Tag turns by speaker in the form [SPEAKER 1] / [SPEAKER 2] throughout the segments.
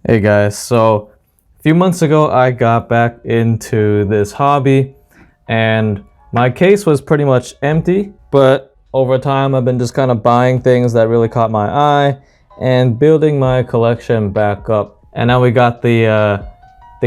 [SPEAKER 1] Hey guys, so a few months ago I got back into this hobby and my case was pretty much empty, but over time I've been just kind of buying things that really caught my eye and building my collection back up. And now we got the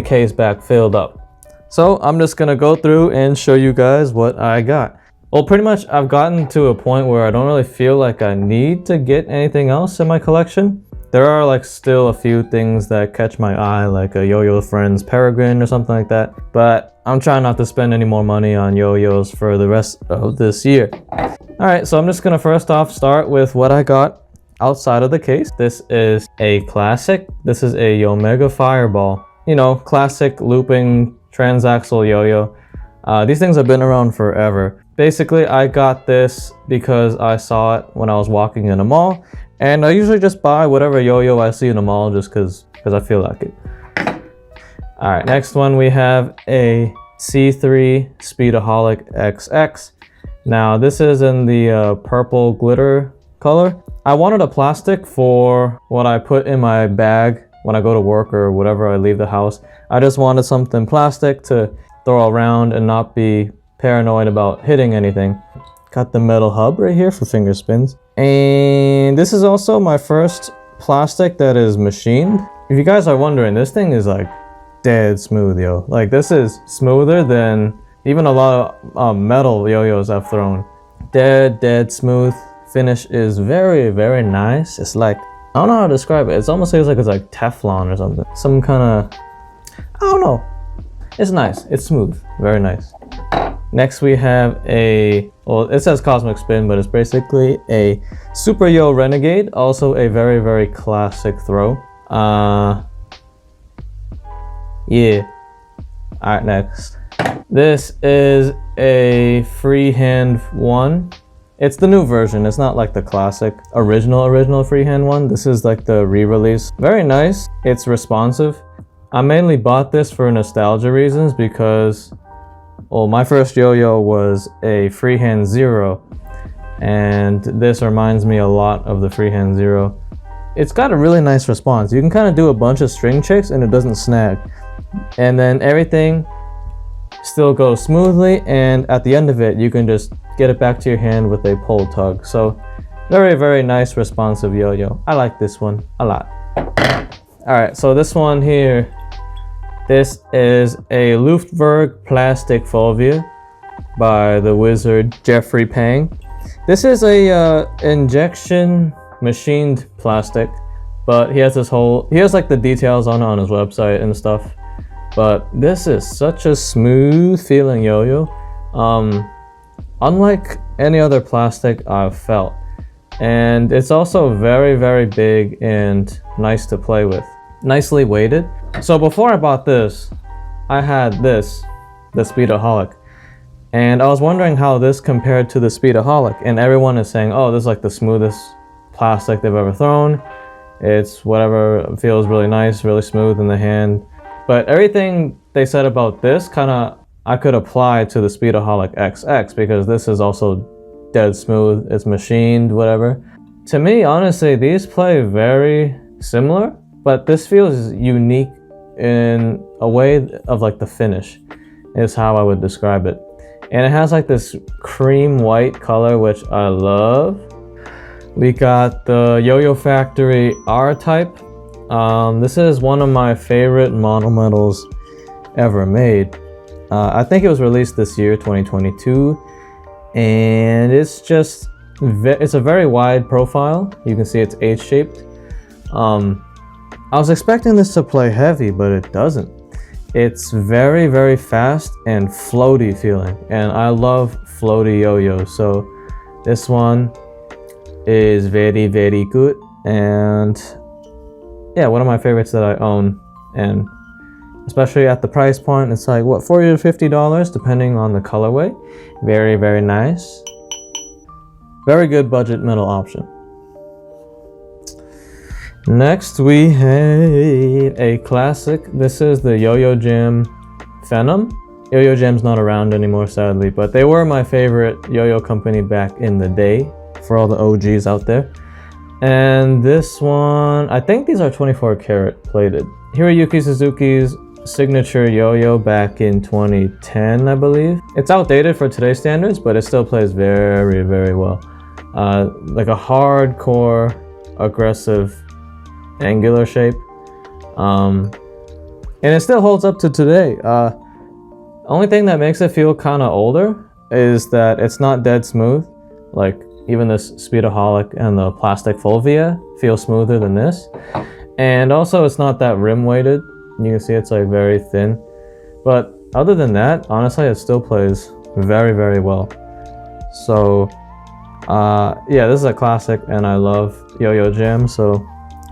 [SPEAKER 1] case back filled up. So I'm just gonna go through and show you guys what I got. Well, pretty much I've gotten to a point where I don't really feel like I need to get anything else in my collection. There are like still a few things that catch my eye, like a YoYoFriends Peregrine or something like that, but I'm trying not to spend any more money on yo-yos for the rest of this year. Alright, so I'm just gonna first off start with what I got outside of the case. This is a classic. This is a Yomega Fireball. You know, classic looping transaxle yo-yo. These things have been around forever. Basically, I got this because I saw it when I was walking in a mall. And I usually just buy whatever yo-yo I see in the mall just because I feel like it. Alright, next one we have a C3 Speedaholic XX. Now this is in the purple glitter color. I wanted a plastic for what I put in my bag when I go to work or whatever I leave the house. I just wanted something plastic to throw around and not be paranoid about hitting anything. Got the metal hub right here for finger spins. And this is also my first plastic that is machined. If you guys are wondering, this thing is like dead smooth, yo. Like this is smoother than even a lot of metal yo-yos I've thrown. Dead smooth. Finish is very, very nice. It's like, I don't know how to describe it. It almost feels like it's like Teflon or something. Some kind of, I don't know. It's nice. It's smooth. Very nice. Next we have a, well, it says Cosmic Spin, but it's basically a SuperYo Renegade. Also a very, very classic throw. Yeah. Alright, next. This is a Freehand One. It's the new version. It's not like the classic original Freehand One. This is like the re-release. Very nice. It's responsive. I mainly bought this for nostalgia reasons because, well, my first yo-yo was a Freehand Zero, and this reminds me a lot of the Freehand Zero. It's got a really nice response. You can kind of do a bunch of string tricks and it doesn't snag. And then everything still goes smoothly, and at the end of it, you can just get it back to your hand with a pull tug. So very, very nice responsive yo-yo. I like this one a lot. Alright, so this one here, this is a Luftverk plastic Fulvia by the wizard Jeffrey Pang. This is a injection machined plastic, but he has this whole, he has like the details on his website and stuff. But this is such a smooth feeling yo-yo. Unlike any other plastic I've felt. And it's also very, very big and nice to play with. Nicely weighted. So before I bought this, I had this, the Speedaholic, and I was wondering how this compared to the Speedaholic, and everyone is saying, oh, this is like the smoothest plastic they've ever thrown. It's whatever, feels really nice, really smooth in the hand. But everything they said about this kind of I could apply to the Speedaholic XX because this is also dead smooth, it's machined, whatever. To me, honestly, these play very similar, but this feels unique in a way of like the finish is how I would describe it. And it has like this cream white color, which I love. We got the Yoyofactory R-Type. This is one of my favorite monometals ever made. I think it was released this year, 2022. And it's just, it's a very wide profile. You can see it's H-shaped. I was expecting this to play heavy, but it doesn't. It's very, very fast and floaty feeling, and I love floaty yo-yos, so this one is very, very good, and yeah, one of my favorites that I own, and especially at the price point, it's like, what, $40 to $50, depending on the colorway. Very, very nice. Very good budget metal option. Next we have a classic. This is the Yoyojam Phenom. Yoyojam's not around anymore, sadly, but they were my favorite yo-yo company back in the day, for all the OGs out there. And this one, I think these are 24 karat plated. Hiroyuki Suzuki's signature yo-yo back in 2010, I believe. It's outdated for today's standards, but it still plays very, very well. Like a hardcore, aggressive, angular shape. And it still holds up to today. Only thing that makes it feel kind of older is that it's not dead smooth. Like even this Speedaholic and the plastic Fulvia feel smoother than this. And also it's not that rim weighted. You can see it's like very thin. But other than that, honestly, it still plays very, very well. So yeah, this is a classic and I love Yoyojam, so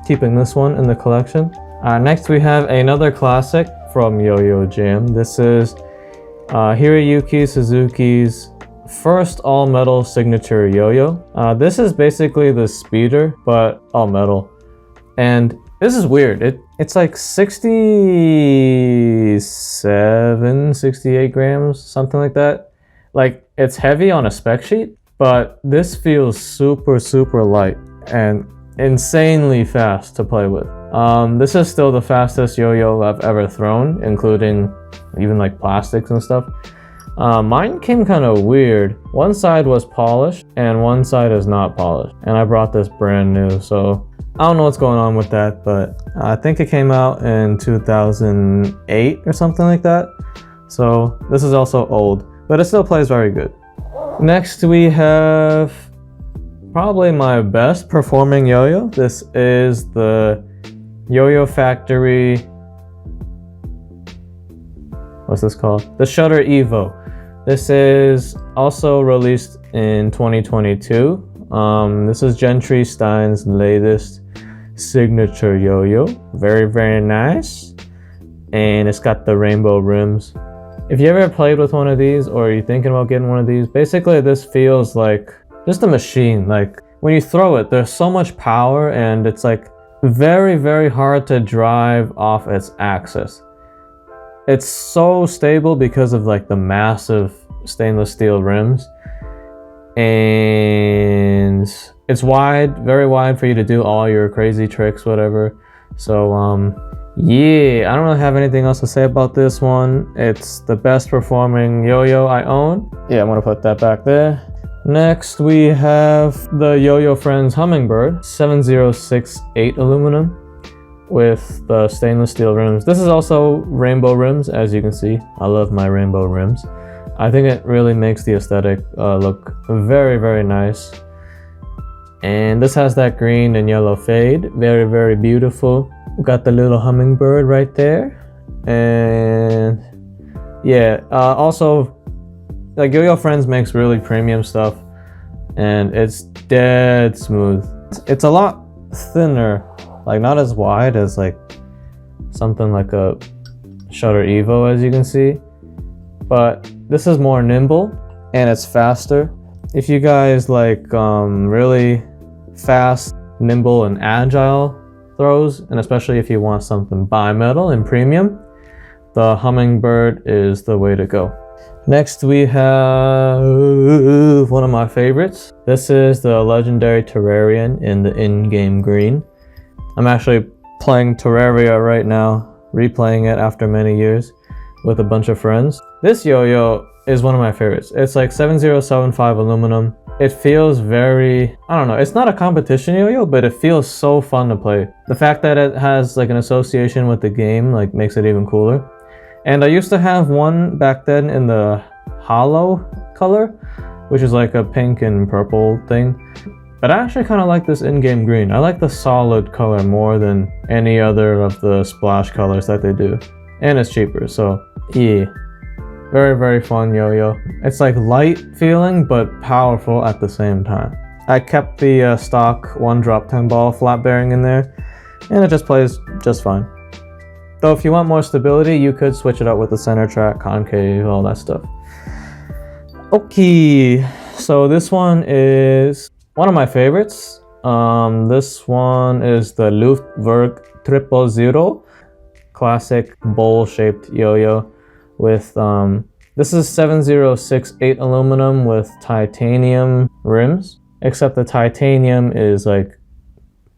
[SPEAKER 1] keeping this one in the collection. Next we have another classic from Yoyojam. This is Hiroyuki Suzuki's first all-metal signature yo-yo. This is basically the speeder, but all metal. And this is weird. It's like 67, 68 grams, something like that. Like, it's heavy on a spec sheet, but this feels super, super light and insanely fast to play with. This is still the fastest yo-yo I've ever thrown, including even like plastics and stuff. Mine came kind of weird. One side was polished and one side is not polished. And I brought this brand new, so I don't know what's going on with that, but I think it came out in 2008 or something like that. So this is also old, but it still plays very good. Next we have probably my best performing yo-yo. This is the Yoyofactory, what's this called? The Shutter Evo. This is also released in 2022. This is Gentry Stein's latest signature yo-yo. Very, very nice. And it's got the rainbow rims. If you ever played with one of these or you're thinking about getting one of these, basically this feels like just a machine. Like when you throw it, there's so much power and it's like very, very hard to drive off its axis. It's so stable because of like the massive stainless steel rims. And it's wide, very wide for you to do all your crazy tricks, whatever. So yeah, I don't really have anything else to say about this one. It's the best performing yo-yo I own. Yeah, I'm gonna put that back there. Next we have the YoYoFriends Hummingbird 7068 aluminum with the stainless steel rims. This is also rainbow rims, as you can see. I love my rainbow rims. I think it really makes the aesthetic look very, very nice. And this has that green and yellow fade. Very, very beautiful. We got the little hummingbird right there. And yeah, also like YoYoFriends makes really premium stuff and it's dead smooth. It's a lot thinner, like not as wide as like something like a Shutter Evo, as you can see, but this is more nimble and it's faster. If you guys like really fast, nimble and agile throws, and especially if you want something bimetal and premium, the Hummingbird is the way to go. Next we have one of my favorites. This is the legendary Terrarian in the in-game green. I'm actually playing Terraria right now, replaying it after many years with a bunch of friends. This yo-yo is one of my favorites. It's like 7075 aluminum. It feels very, I don't know, it's not a competition yo-yo, but it feels so fun to play. The fact that it has like an association with the game like makes it even cooler. And I used to have one back then in the hollow color, which is like a pink and purple thing. But I actually kind of like this in-game green. I like the solid color more than any other of the splash colors that they do. And it's cheaper, so yeah. Very, very fun yo-yo. It's like light feeling, but powerful at the same time. I kept the stock 1-drop 10-ball flat bearing in there, and it just plays just fine. Though if you want more stability, you could switch it out with the center track, concave, all that stuff. Okay, so this one is one of my favorites. This one is the Luftverk 000 classic bowl-shaped yo-yo with this is 7068 aluminum with titanium rims, except the titanium is like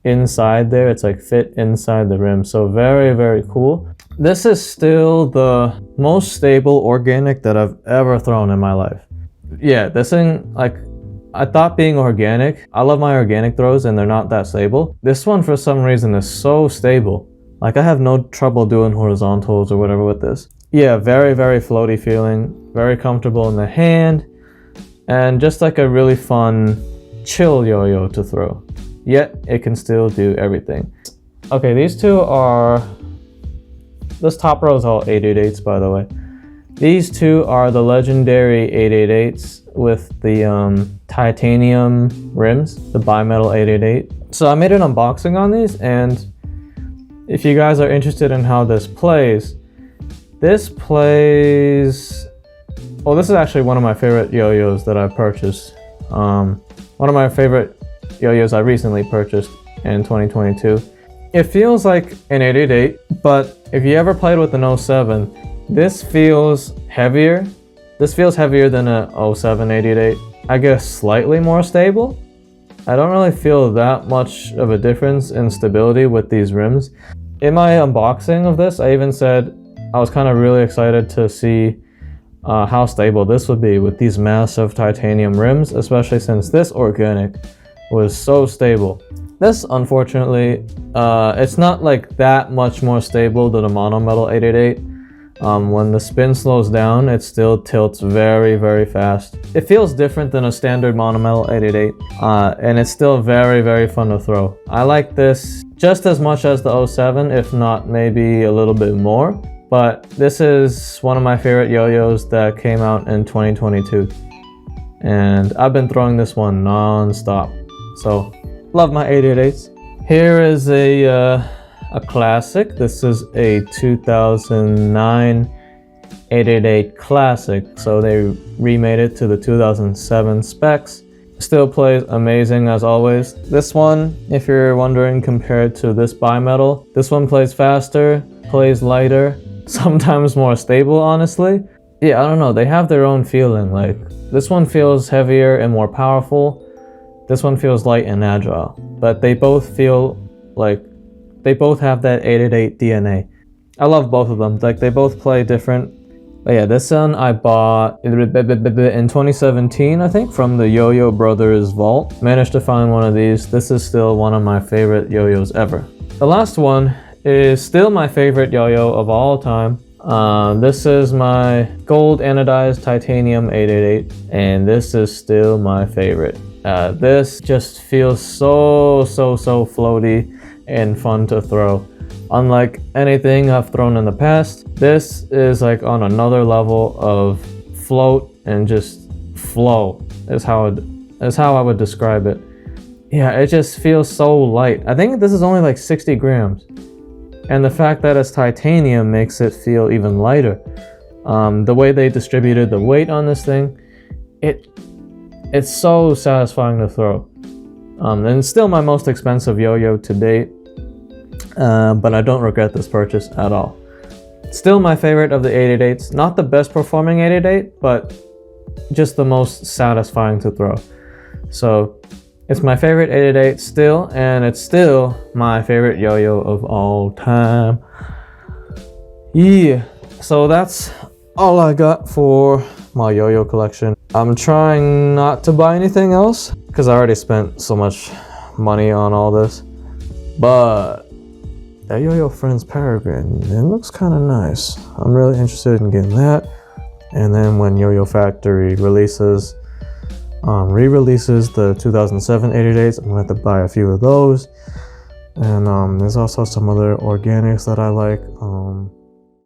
[SPEAKER 1] inside there. It's like fit inside the rim. So very, very cool. This is still the most stable organic that I've ever thrown in my life. Yeah, this thing, like, I thought being organic, I love my organic throws and they're not that stable. This one for some reason is so stable. Like, I have no trouble doing horizontals or whatever with this. Yeah, very, very floaty feeling, very comfortable in the hand, and just like a really fun, chill yo-yo to throw. Yet, it can still do everything. Okay, these two are... This top row is all 888s, by the way. These two are the legendary 888s with the titanium rims, the bimetal 888. So I made an unboxing on these, and if you guys are interested in how this plays, this plays... Well, this is actually one of my favorite yo-yos that I purchased. One of my favorite yo-yos I recently purchased in 2022. It feels like an 888, but if you ever played with an 07, this feels heavier. This feels heavier than a 07 888. I guess slightly more stable. I don't really feel that much of a difference in stability with these rims. In my unboxing of this, I even said I was kind of really excited to see how stable this would be with these massive titanium rims, especially since this organic was so stable. This, unfortunately, it's not like that much more stable than a monometal 888. When the spin slows down, it still tilts very, very fast. It feels different than a standard monometal 888, and it's still very, very fun to throw. I like this just as much as the 07, if not maybe a little bit more. But this is one of my favorite yo-yos that came out in 2022. And I've been throwing this one non-stop. So, love my 888s. Here is a classic. This is a 2009 888 Classic. So they remade it to the 2007 specs. Still plays amazing as always. This one, if you're wondering, compared to this bimetal, this one plays faster, plays lighter, sometimes more stable, honestly. Yeah, I don't know, they have their own feeling. Like, this one feels heavier and more powerful. This one feels light and agile, but they both feel like they both have that 888 DNA. I love both of them. Like, they both play different. But yeah, this one I bought in 2017, I think, from the YoYo Brothers vault. Managed to find one of these. This is still one of my favorite yo-yos ever. The last one is still my favorite yo-yo of all time. This is my gold anodized titanium 888, and this is still my favorite. This just feels so floaty and fun to throw. Unlike anything I've thrown in the past, this is like on another level of float and just flow is how I would describe it. Yeah, it just feels so light. I think this is only like 60 grams. And the fact that it's titanium makes it feel even lighter. The way they distributed the weight on this thing, it's so satisfying to throw. And it's still my most expensive yo-yo to date. But I don't regret this purchase at all. Still my favorite of the 888s. Not the best performing 888, but just the most satisfying to throw. So it's my favorite 888 still, and it's still my favorite yo-yo of all time. Yeah, so that's all I got for my yo-yo collection. I'm trying not to buy anything else because I already spent so much money on all this. But that YoYoFriends Peregrine, it looks kind of nice. I'm really interested in getting that. And then when Yoyofactory releases, re-releases the 2007 888s, I'm gonna have to buy a few of those. And there's also some other organics that I like.